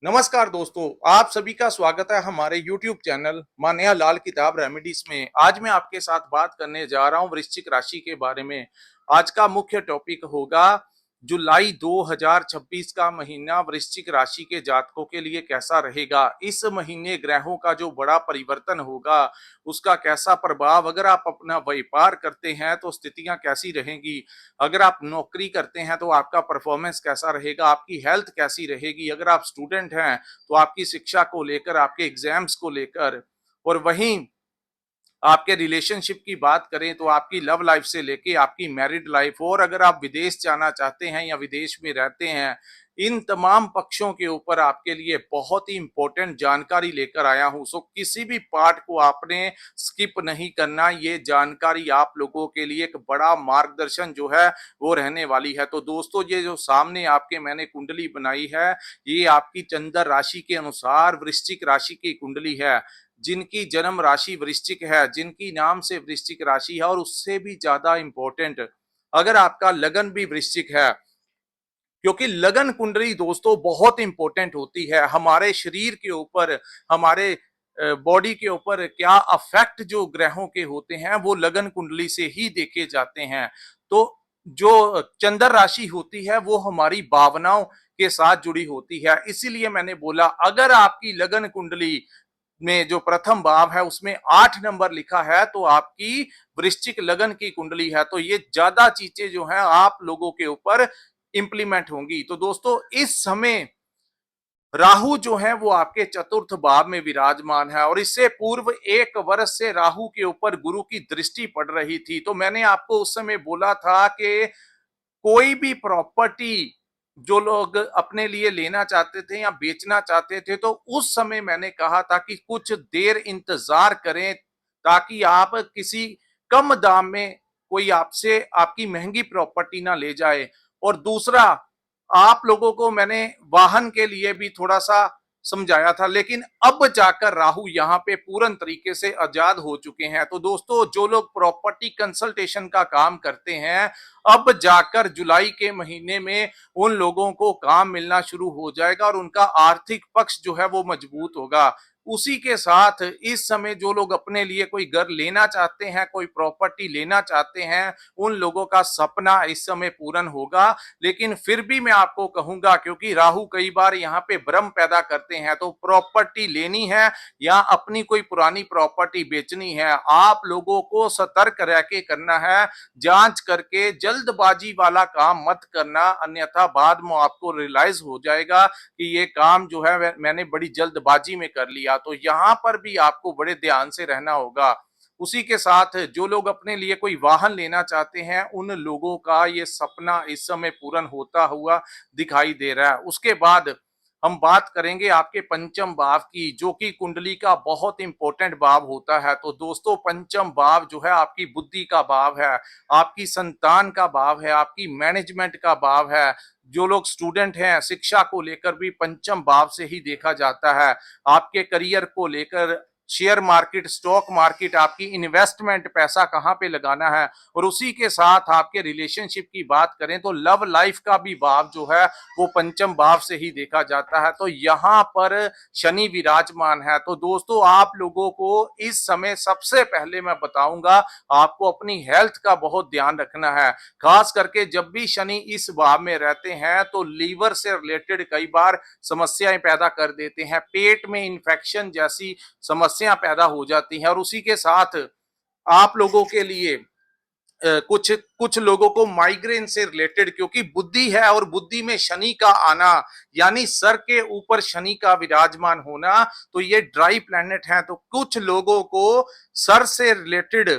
नमस्कार दोस्तों, आप सभी का स्वागत है हमारे YouTube चैनल मान्या लाल किताब रेमेडीज में। आज मैं आपके साथ बात करने जा रहा हूं वृश्चिक राशि के बारे में। आज का मुख्य टॉपिक होगा जुलाई 2026 का महीना वृश्चिक राशि के जातकों के लिए कैसा रहेगा। इस महीने ग्रहों का जो बड़ा परिवर्तन होगा उसका कैसा प्रभाव, अगर आप अपना व्यापार करते हैं तो स्थितियां कैसी रहेंगी, अगर आप नौकरी करते हैं तो आपका परफॉर्मेंस कैसा रहेगा, आपकी हेल्थ कैसी रहेगी, अगर आप स्टूडेंट हैं तो आपकी शिक्षा को लेकर, आपके एग्जाम्स को लेकर, और वहीं आपके रिलेशनशिप की बात करें तो आपकी लव लाइफ से लेके आपकी मैरिड लाइफ, और अगर आप विदेश जाना चाहते हैं या विदेश में रहते हैं, इन तमाम पक्षों के ऊपर आपके लिए बहुत ही इंपॉर्टेंट जानकारी लेकर आया हूं। सो किसी भी पार्ट को आपने स्किप नहीं करना। ये जानकारी आप लोगों के लिए एक बड़ा मार्गदर्शन जो है वो रहने वाली है। तो दोस्तों, ये जो सामने आपके मैंने कुंडली बनाई है, ये आपकी चंद्र राशि के अनुसार वृश्चिक राशि की कुंडली है। जिनकी जन्म राशि वृश्चिक है, जिनकी नाम से वृश्चिक राशि है, और उससे भी ज्यादा इंपॉर्टेंट अगर आपका लगन भी वृश्चिक है, क्योंकि लगन कुंडली दोस्तों बहुत इंपॉर्टेंट होती है हमारे शरीर के ऊपर, हमारे बॉडी के ऊपर क्या अफेक्ट जो ग्रहों के होते हैं वो लगन कुंडली से ही देखे जाते हैं। तो जो चंद्र राशि होती है वो हमारी भावनाओं के साथ जुड़ी होती है। इसीलिए मैंने बोला, अगर आपकी लगन कुंडली में जो प्रथम भाव है उसमें 8 नंबर लिखा है तो आपकी वृश्चिक लगन की कुंडली है। तो ये ज्यादा चीजें जो है आप लोगों के ऊपर इंप्लीमेंट होंगी। तो दोस्तों, इस समय राहु जो है वो आपके चतुर्थ भाव में विराजमान है, और इससे पूर्व 1 वर्ष से राहु के ऊपर गुरु की दृष्टि पड़ रही थी। तो मैंने आपको उस समय बोला था कि कोई भी प्रॉपर्टी जो लोग अपने लिए लेना चाहते थे या बेचना चाहते थे, तो उस समय मैंने कहा था कि कुछ देर इंतजार करें ताकि आप किसी कम दाम में कोई आपसे आपकी महंगी प्रॉपर्टी ना ले जाए। और दूसरा, आप लोगों को मैंने वाहन के लिए भी थोड़ा सा समझाया था, लेकिन अब जाकर राहु यहाँ पे पूर्ण तरीके से आजाद हो चुके हैं। तो दोस्तों, जो लोग प्रॉपर्टी कंसल्टेशन का काम करते हैं, अब जाकर जुलाई के महीने में उन लोगों को काम मिलना शुरू हो जाएगा और उनका आर्थिक पक्ष जो है वो मजबूत होगा। उसी के साथ इस समय जो लोग अपने लिए कोई घर लेना चाहते हैं, कोई प्रॉपर्टी लेना चाहते हैं, उन लोगों का सपना इस समय पूर्ण होगा। लेकिन फिर भी मैं आपको कहूंगा, क्योंकि राहु कई बार यहाँ पे भ्रम पैदा करते हैं, तो प्रॉपर्टी लेनी है या अपनी कोई पुरानी प्रॉपर्टी बेचनी है, आप लोगों को सतर्क रह के करना है, जांच करके जल्दबाजी वाला काम मत करना, अन्यथा बाद में आपको रियलाइज हो जाएगा कि ये काम जो है मैंने बड़ी जल्दबाजी में कर लिया। तो यहाँ पर भी आपको बड़े ध्यान से रहना होगा। उसी के साथ जो लोग अपने लिए कोई वाहन लेना चाहते हैं, उन लोगों का ये सपना इस समय पूर्ण होता हुआ दिखाई दे रहा है। उसके बाद हम बात करेंगे आपके पंचम भाव की, जो कि कुंडली का बहुत इंपॉर्टेंट भाव होता है। तो दोस्तों, पंचम भाव जो है आपकी बुद्धि का भाव है, आपकी संतान का भाव है, आपकी मैनेजमेंट का भाव है। जो लोग स्टूडेंट हैं, शिक्षा को लेकर भी पंचम भाव से ही देखा जाता है। आपके करियर को लेकर, शेयर मार्केट, स्टॉक मार्केट, आपकी इन्वेस्टमेंट, पैसा कहाँ पे लगाना है, और उसी के साथ आपके रिलेशनशिप की बात करें तो लव लाइफ का भी भाव जो है वो पंचम भाव से ही देखा जाता है। तो यहाँ पर शनि विराजमान है। तो दोस्तों, आप लोगों को इस समय सबसे पहले मैं बताऊंगा, आपको अपनी हेल्थ का बहुत ध्यान रखना है। खास करके जब भी शनि इस भाव में रहते हैं तो लीवर से रिलेटेड कई बार समस्याएं पैदा कर देते हैं, पेट में इंफेक्शन जैसी समस्या पैदा हो जाती हैं, और उसी के साथ आप लोगों के लिए कुछ कुछ लोगों को माइग्रेन से रिलेटेड, क्योंकि बुद्धि है और बुद्धि में शनि का आना, यानी सर के ऊपर शनि का विराजमान होना, तो ये ड्राई प्लैनेट है। तो कुछ लोगों को सर से रिलेटेड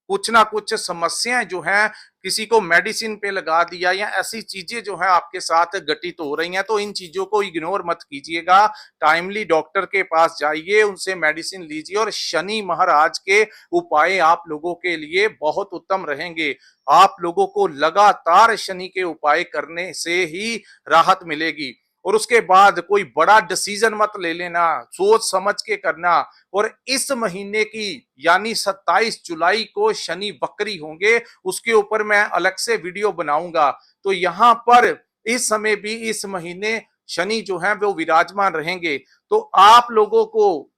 कुछ ना कुछ समस्याएं जो हैं, किसी को मेडिसिन पे लगा दिया या ऐसी चीजें जो है आपके साथ घटित हो रही हैं, तो इन चीजों को इग्नोर मत कीजिएगा। टाइमली डॉक्टर के पास जाइए, उनसे मेडिसिन लीजिए, और शनि महाराज के उपाय आप लोगों के लिए बहुत उत्तम रहेंगे। आप लोगों को लगातार शनि के उपाय करने से ही राहत मिलेगी। और उसके बाद कोई बड़ा डिसीजन मत ले लेना, सोच समझ के करना। और इस महीने की यानी 27 जुलाई को शनि वक्री होंगे, उसके ऊपर मैं अलग से वीडियो बनाऊंगा। तो यहां पर इस समय भी इस महीने शनि जो है वो विराजमान रहेंगे, तो आप लोगों को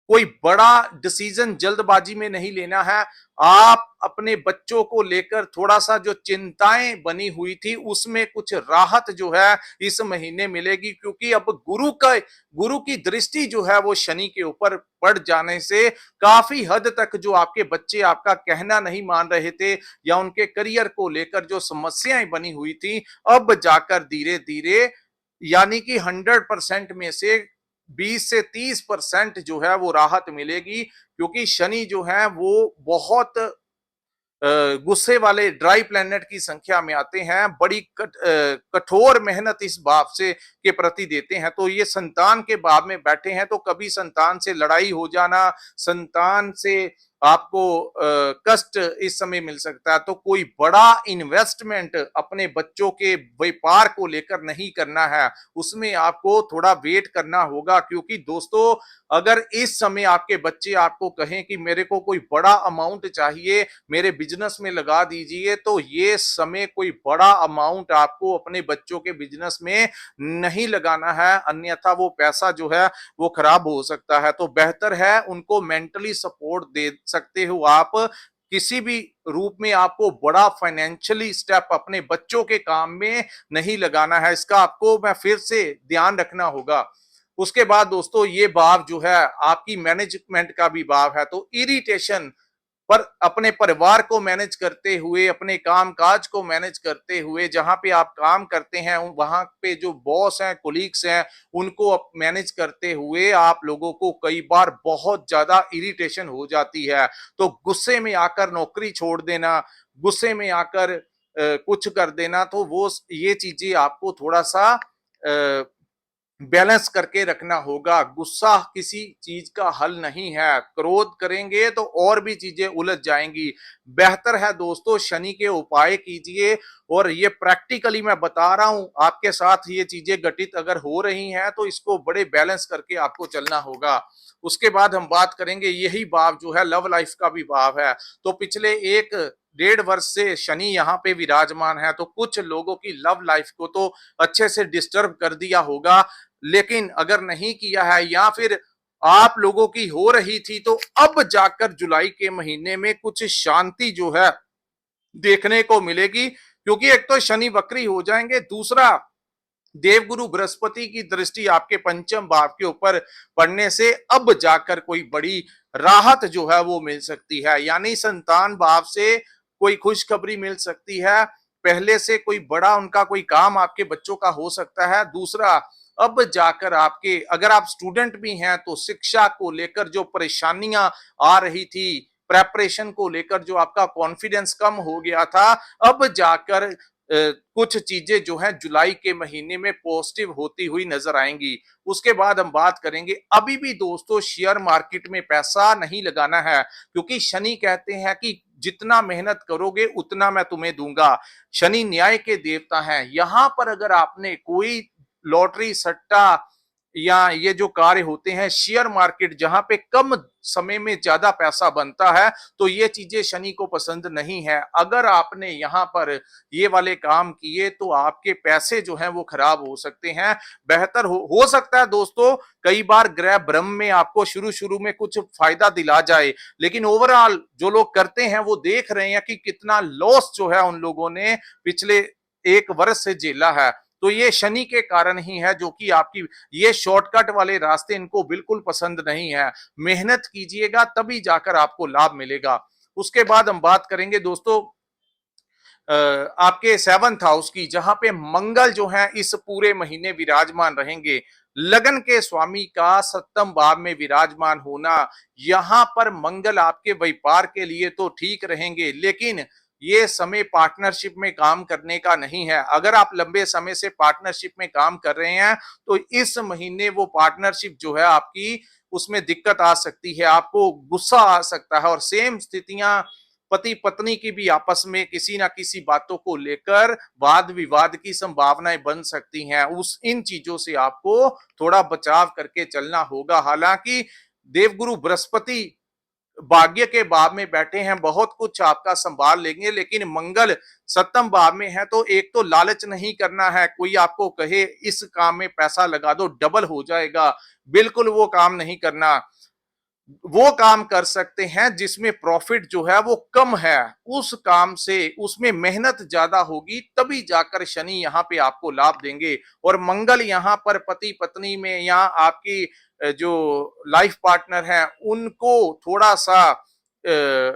कोई बड़ा डिसीजन जल्दबाजी में नहीं लेना है। आप अपने बच्चों को लेकर थोड़ा-सा जो चिंताएँ बनी हुई थी, उसमें कुछ राहत जो है इस महीने मिलेगी, क्योंकि अब गुरु की दृष्टि जो है वो शनि के ऊपर पड़ जाने से काफ़ी हद तक जो आपके बच्चे आपका कहना नहीं मान रहे थे या उनके करियर को लेकर जो समस्याएँ बनी हुई थी, अब जाकर धीरे-धीरे, यानी कि 100% में से 20 से 30% जो है वो राहत मिलेगी, क्योंकि शनि जो है वो बहुत गुस्से वाले ड्राई प्लैनेट की संख्या में आते हैं, बड़ी कठोर मेहनत इस भाव से के प्रति देते हैं। तो ये संतान के भाव में बैठे हैं, तो कभी संतान से लड़ाई हो जाना, संतान से आपको कष्ट इस समय मिल सकता है। तो कोई बड़ा इन्वेस्टमेंट अपने बच्चों के व्यापार को लेकर नहीं करना है, उसमें आपको थोड़ा वेट करना होगा, क्योंकि दोस्तों अगर इस समय आपके बच्चे आपको कहें कि मेरे को कोई बड़ा अमाउंट चाहिए, मेरे बिजनेस में लगा दीजिए, तो ये समय कोई बड़ा अमाउंट आपको अपने बच्चों के बिजनेस में नहीं लगाना है, अन्यथा वो पैसा जो है वो खराब हो सकता है। तो बेहतर है उनको मेंटली सपोर्ट दे सकते हो आप, किसी भी रूप में आपको बड़ा फाइनेंशियली स्टेप अपने बच्चों के काम में नहीं लगाना है, इसका आपको मैं फिर से ध्यान रखना होगा। उसके बाद दोस्तों ये भाव जो है आपकी मैनेजमेंट का भी भाव है, तो इरिटेशन पर अपने परिवार को मैनेज करते हुए, अपने काम-काज को मैनेज करते हुए, जहाँ पे आप काम करते हैं, वहाँ पे जो बॉस हैं, कोलीग्स हैं, उनको मैनेज करते हुए आप लोगों को कई बार बहुत ज़्यादा इरिटेशन हो जाती है। तो गुस्से में आकर नौकरी छोड़ देना, गुस्से में आकर कुछ कर देना, तो वो ये चीज़ें आपको थोड़ा-सा बैलेंस करके रखना होगा। गुस्सा किसी चीज का हल नहीं है, क्रोध करेंगे तो और भी चीजें उलझ जाएंगी। बेहतर है दोस्तों शनि के उपाय कीजिए, और ये प्रैक्टिकली मैं बता रहा हूं, आपके साथ ये चीजें घटित अगर हो रही हैं तो इसको बड़े बैलेंस करके आपको चलना होगा। उसके बाद हम बात करेंगे, यही भाव जो है लव लाइफ का भी भाव है। तो पिछले 1 डेढ़ वर्ष से शनि यहाँ पे विराजमान है, तो कुछ लोगों की लव लाइफ को तो अच्छे से डिस्टर्ब कर दिया होगा, लेकिन अगर नहीं किया है या फिर आप लोगों की हो रही थी, तो अब जाकर जुलाई के महीने में कुछ शांति जो है देखने को मिलेगी, क्योंकि एक तो शनि वक्री हो जाएंगे, दूसरा देवगुरु बृहस्पति की दृष्टि आपके पंचम भाव के ऊपर पड़ने से अब जाकर कोई बड़ी राहत जो है वो मिल सकती है, यानी संतान भाव से कोई खुशखबरी मिल सकती है। पहले से कोई बड़ा उनका कोई काम आपके बच्चों का हो सकता है। दूसरा, अब जाकर आपके, अगर आप स्टूडेंट भी हैं तो शिक्षा को लेकर जो परेशानियां आ रही थी, प्रेपरेशन को लेकर जो आपका कॉन्फिडेंस कम हो गया था, अब जाकर कुछ चीजें जो है जुलाई के महीने में पॉजिटिव होती हुई नजर आएंगी। उसके बाद हम बात करेंगे, अभी भी दोस्तों शेयर मार्केट में पैसा नहीं लगाना है, क्योंकि शनि कहते हैं कि जितना मेहनत करोगे उतना मैं तुम्हें दूंगा। शनि न्याय के देवता हैं। यहां पर अगर आपने कोई लॉटरी सट्टा या ये जो कार्य होते हैं शेयर मार्केट, जहां पे कम समय में ज्यादा पैसा बनता है, तो ये चीजें शनि को पसंद नहीं है। अगर आपने यहाँ पर ये वाले काम किए तो आपके पैसे जो हैं वो खराब हो सकते हैं। बेहतर हो सकता है दोस्तों कई बार ग्रह ब्रह्म में आपको शुरू शुरू में कुछ फायदा दिला जाए, लेकिन ओवरऑल जो लोग करते हैं वो देख रहे हैं कि कितना लॉस जो है उन लोगों ने पिछले 1 वर्ष से झेला है। तो ये शनि के कारण ही है, जो कि आपकी ये शॉर्टकट वाले रास्ते इनको बिल्कुल पसंद नहीं है। मेहनत कीजिएगा तभी जाकर आपको लाभ मिलेगा। उसके बाद हम बात करेंगे दोस्तों आपके 7th हाउस की, जहां पे मंगल जो है इस पूरे महीने विराजमान रहेंगे। लगन के स्वामी का 7th भाव में विराजमान होना, यहां पर मंगल आपके व्यापार के लिए तो ठीक रहेंगे, लेकिन ये समय पार्टनरशिप में काम करने का नहीं है। अगर आप लंबे समय से पार्टनरशिप में काम कर रहे हैं तो इस महीने वो पार्टनरशिप जो है आपकी, उसमें दिक्कत आ सकती है, आपको गुस्सा आ सकता है, और सेम स्थितियां पति पत्नी की भी आपस में किसी ना किसी बातों को लेकर वाद विवाद की संभावनाएं बन सकती हैं। उस इन चीजों से आपको थोड़ा बचाव करके चलना होगा। हालांकि देवगुरु बृहस्पति भाग्य के भाव में बैठे हैं, बहुत कुछ आपका संभाल लेंगे, लेकिन मंगल सप्तम भाव में है तो एक तो लालच नहीं करना है, कोई आपको कहे इस काम में पैसा लगा दो डबल हो जाएगा, बिल्कुल वो काम नहीं करना। वो काम कर सकते हैं जिसमें प्रॉफिट जो है वो कम है, उस काम से उसमें मेहनत ज्यादा होगी, तभी जाकर शनि यहाँ पे आपको लाभ देंगे। और मंगल यहाँ पर पति पत्नी में या आपकी जो लाइफ पार्टनर है उनको थोड़ा सा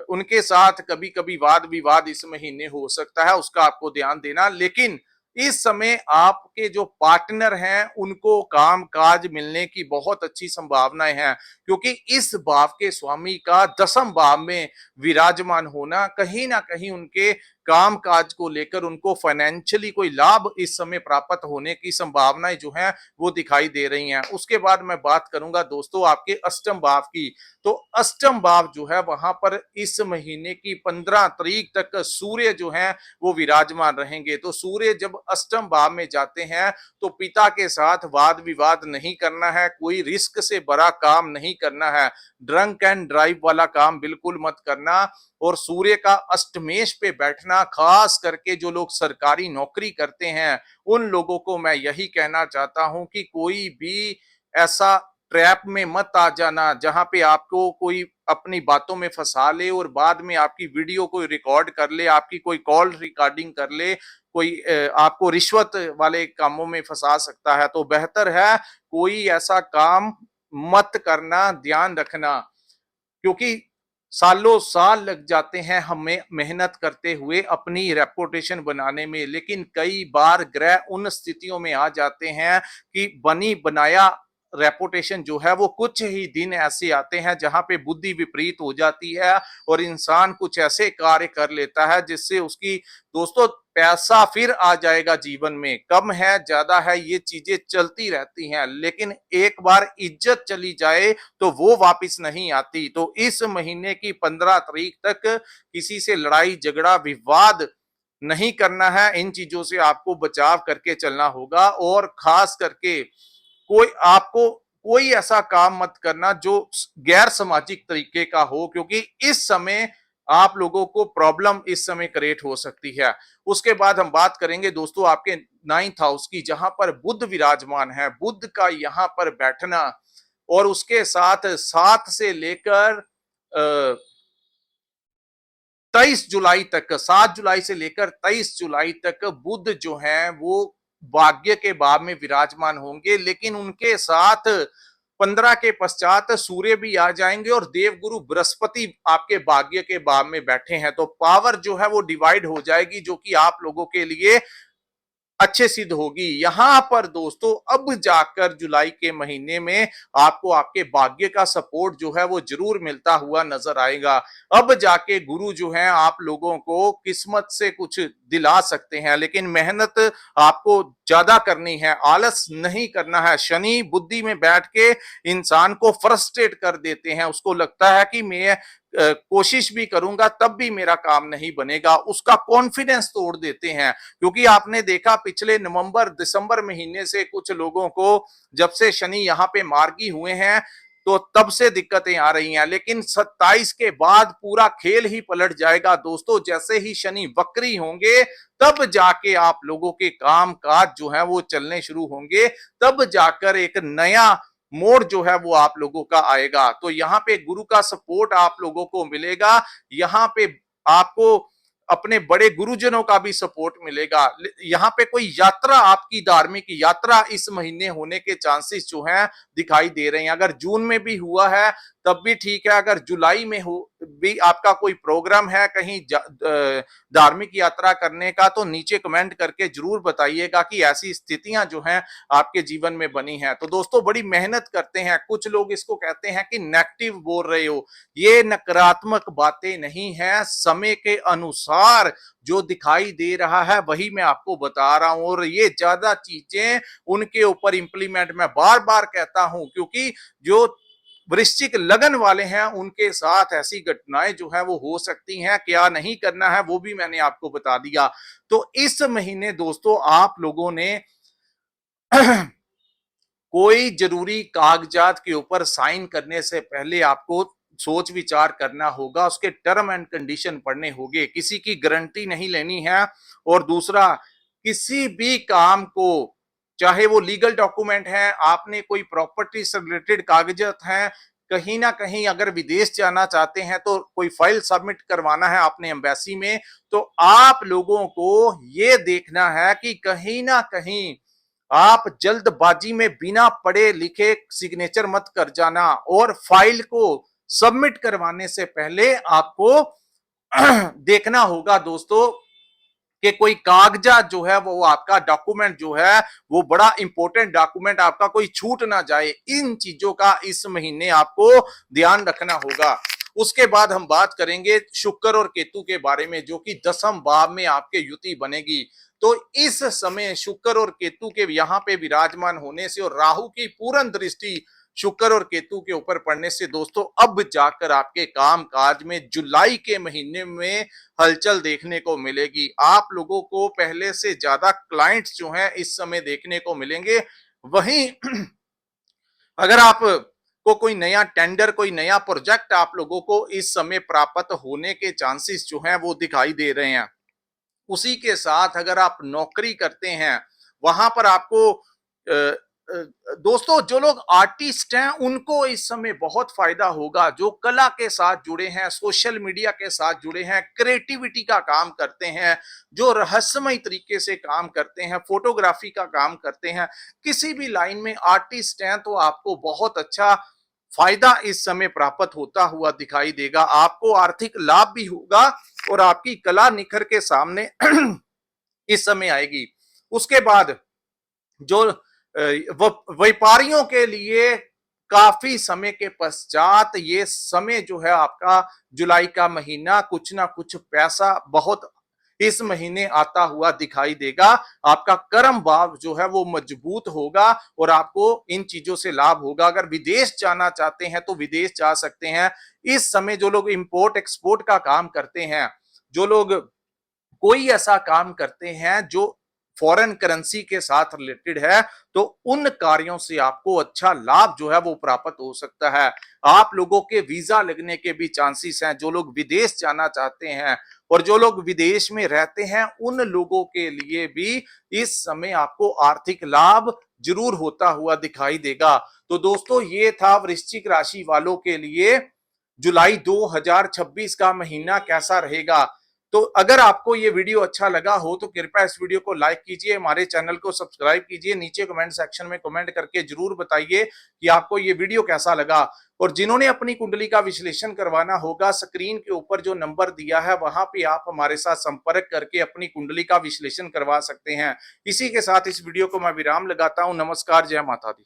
उनके साथ कभी कभी वाद विवाद इस महीने हो सकता है, उसका आपको ध्यान देना। लेकिन इस समय आपके जो पार्टनर हैं उनको काम काज मिलने की बहुत अच्छी संभावनाएं हैं, क्योंकि इस भाव के स्वामी का दसम भाव में विराजमान होना कहीं ना कहीं उनके काम काज को लेकर उनको फाइनेंशियली कोई लाभ इस समय प्राप्त होने की संभावनाएं जो हैं वो दिखाई दे रही हैं। उसके बाद मैं बात करूंगा दोस्तों आपके अष्टम भाव की। तो अष्टम भाव जो है वहां पर इस महीने की 15 तारीख तक सूर्य जो है वो विराजमान रहेंगे। तो सूर्य जब अष्टम भाव में जाते हैं तो पिता के साथ वाद विवाद नहीं करना है, कोई रिस्क से बड़ा काम नहीं करना है, ड्रंक एंड ड्राइव वाला काम बिल्कुल मत करना। और सूर्य का अष्टमेश पे बैठना, खास करके जो लोग सरकारी नौकरी करते हैं उन लोगों को मैं यही कहना चाहता हूं कि कोई भी ऐसा ट्रैप में मत आ जाना जहां पे आपको कोई अपनी बातों में फंसा ले और बाद में आपकी वीडियो को रिकॉर्ड कर ले, आपकी कोई कॉल रिकॉर्डिंग कर ले, कोई आपको रिश्वत वाले कामों में फंसा सकता है। तो बेहतर है कोई ऐसा काम मत करना, ध्यान रखना, क्योंकि सालों साल लग जाते हैं हमें मेहनत करते हुए अपनी रेपुटेशन बनाने में, लेकिन कई बार ग्रह उन स्थितियों में आ जाते हैं कि बनी बनाया रेपुटेशन जो है वो कुछ ही दिन ऐसे आते हैं जहां पे बुद्धि विपरीत हो जाती है और इंसान कुछ ऐसे कार्य कर लेता है जिससे उसकी दोस्तों पैसा फिर आ जाएगा जीवन में, कम है ज्यादा है ये चीजें चलती रहती हैं, लेकिन एक बार इज्जत चली जाए तो वो वापस नहीं आती। तो इस महीने की 15 तारीख तक किसी से लड़ाई झगड़ा विवाद नहीं करना है, इन चीजों से आपको बचाव करके चलना होगा। और खास करके कोई आपको कोई ऐसा काम मत करना जो गैर सामाजिक तरीके का हो, क्योंकि इस समय आप लोगों को प्रॉब्लम इस समय क्रिएट हो सकती है। उसके बाद हम बात करेंगे दोस्तों आपके 9th हाउस की, जहां पर बुध विराजमान है। बुध का यहां पर बैठना और उसके साथ 7 से लेकर 23 जुलाई तक, 7 जुलाई से लेकर 23 जुलाई तक बुध जो है वो भाग्य के भाव में विराजमान होंगे, लेकिन उनके साथ 15 के पश्चात सूर्य भी आ जाएंगे और देवगुरु बृहस्पति आपके भाग्य के भाव में बैठे हैं। तो पावर जो है वो डिवाइड हो जाएगी, जो कि आप लोगों के लिए अच्छे सिद्ध होगी। यहां पर दोस्तों अब जाकर जुलाई के महीने में आपको आपके भाग्य का सपोर्ट जो है वो जरूर मिलता हुआ नजर आएगा। अब जाके गुरु जो है आप लोगों को किस्मत से कुछ दिला सकते हैं, लेकिन मेहनत आपको ज्यादा करनी है, आलस नहीं करना है। शनि बुद्धि में बैठ के इंसान को फ्रस्ट्रेट कर देते हैं, उसको लगता है कि मैं कोशिश भी करूंगा तब भी मेरा काम नहीं बनेगा, उसका कॉन्फिडेंस तोड़ देते हैं। क्योंकि आपने देखा पिछले नवंबर दिसंबर महीने से कुछ लोगों को जब से शनि यहाँ पे मार्गी हुए हैं तो तब से दिक्कतें आ रही हैं, लेकिन 27 के बाद पूरा खेल ही पलट जाएगा दोस्तों। जैसे ही शनि वक्री होंगे तब जाके आप लोगों के काम काज जो है वो चलने शुरू होंगे, तब जाकर एक नया मोड़ जो है वो आप लोगों का आएगा। तो यहाँ पे गुरु का सपोर्ट आप लोगों को मिलेगा, यहाँ पे आपको अपने बड़े गुरुजनों का भी सपोर्ट मिलेगा। यहाँ पे कोई यात्रा, आपकी धार्मिक यात्रा इस महीने होने के चांसेस जो हैं दिखाई दे रहे हैं। अगर जून में भी हुआ है तब भी ठीक है, अगर जुलाई में हो भी आपका कोई प्रोग्राम है कहीं धार्मिक यात्रा करने का, तो नीचे कमेंट करके जरूर बताइएगा कि ऐसी स्थितियां जो हैं आपके जीवन में बनी हैं। तो दोस्तों बड़ी मेहनत करते हैं, कुछ लोग इसको कहते हैं कि नेगेटिव बोल रहे हो, ये नकारात्मक बातें नहीं है, समय के अनुसार जो दिखाई दे रहा है वही मैं आपको बता रहा हूं। और ये ज्यादा चीजें उनके ऊपर इंप्लीमेंट मैं बार बार कहता हूं, क्योंकि जो वृश्चिक लगन वाले हैं उनके साथ ऐसी घटनाएं जो है वो हो सकती हैं, क्या नहीं करना है वो भी मैंने आपको बता दिया। तो इस महीने दोस्तों आप लोगों ने कोई जरूरी कागजात के ऊपर साइन करने से पहले आपको सोच विचार करना होगा, उसके टर्म एंड कंडीशन पढ़ने होंगे, किसी की गारंटी नहीं लेनी है। और दूसरा, किसी भी काम को, चाहे वो लीगल डॉक्यूमेंट है, आपने कोई प्रॉपर्टी से रिलेटेड कागजात हैं, कहीं ना कहीं अगर विदेश जाना चाहते हैं तो कोई फाइल सबमिट करवाना है आपने एम्बेसी में, तो आप लोगों को ये देखना है कि कहीं ना कहीं आप जल्दबाजी में बिना पढ़े लिखे सिग्नेचर मत कर जाना। और फाइल को सबमिट करवाने से पहले आपको देखना होगा दोस्तों कि कोई कागजात जो है वो आपका डॉक्यूमेंट जो है वो बड़ा इंपॉर्टेंट डॉक्यूमेंट आपका कोई छूट ना जाए। इन चीजों का इस महीने आपको ध्यान रखना होगा। उसके बाद हम बात करेंगे शुक्र और केतु के बारे में, जो कि 10वें भाव में आपके युति बनेगी। तो इस समय शुक्र और केतु के यहाँ पे विराजमान होने से और राहु की पूर्ण दृष्टि शुक्र और केतु के ऊपर पड़ने से दोस्तों अब जाकर आपके काम काज में जुलाई के महीने में हलचल देखने को मिलेगी। आप लोगों को पहले से ज्यादा क्लाइंट्स जो हैं इस समय देखने को मिलेंगे। वहीं अगर आप को कोई नया टेंडर, कोई नया प्रोजेक्ट आप लोगों को इस समय प्राप्त होने के चांसेस जो हैं वो दिखाई दे रहे हैं। उसी के साथ अगर आप नौकरी करते हैं, वहां पर आपको दोस्तों जो लोग आर्टिस्ट हैं उनको इस समय बहुत फायदा होगा। जो कला के साथ जुड़े हैं, सोशल मीडिया के साथ जुड़े हैं, क्रिएटिविटी का काम करते हैं, जो रहस्यमय तरीके से काम करते हैं, फोटोग्राफी का काम करते हैं, किसी भी लाइन में आर्टिस्ट हैं, तो आपको बहुत अच्छा फायदा इस समय प्राप्त होता हुआ दिखाई देगा। आपको आर्थिक लाभ भी होगा और आपकी कला निखर के सामने इस समय आएगी। उसके बाद जो व्यापारियों के लिए काफी समय के पश्चात ये समय जो है आपका जुलाई का महीना, कुछ ना कुछ पैसा बहुत इस महीने आता हुआ दिखाई देगा। आपका कर्म भाव जो है वो मजबूत होगा और आपको इन चीजों से लाभ होगा। अगर विदेश जाना चाहते हैं तो विदेश जा सकते हैं। इस समय जो लोग इंपोर्ट एक्सपोर्ट का काम करते हैं, जो लोग कोई ऐसा काम करते हैं जो फॉरेन करेंसी के साथ रिलेटेड है, तो उन कार्यों से आपको अच्छा लाभ जो है वो प्राप्त हो सकता है। आप लोगों के वीजा लगने के भी चांसेस हैं। जो लोग विदेश जाना चाहते हैं और जो लोग विदेश में रहते हैं, उन लोगों के लिए भी इस समय आपको आर्थिक लाभ जरूर होता हुआ दिखाई देगा। तो दोस्तों ये था वृश्चिक राशि वालों के लिए जुलाई 2026 का महीना कैसा रहेगा। तो अगर आपको ये वीडियो अच्छा लगा हो तो कृपया इस वीडियो को लाइक कीजिए, हमारे चैनल को सब्सक्राइब कीजिए, नीचे कमेंट सेक्शन में कमेंट करके जरूर बताइए कि आपको ये वीडियो कैसा लगा। और जिन्होंने अपनी कुंडली का विश्लेषण करवाना होगा, स्क्रीन के ऊपर जो नंबर दिया है वहां पे आप हमारे साथ संपर्क करके अपनी कुंडली का विश्लेषण करवा सकते हैं। इसी के साथ इस वीडियो को मैं विराम लगाता हूं। नमस्कार, जय माता दी।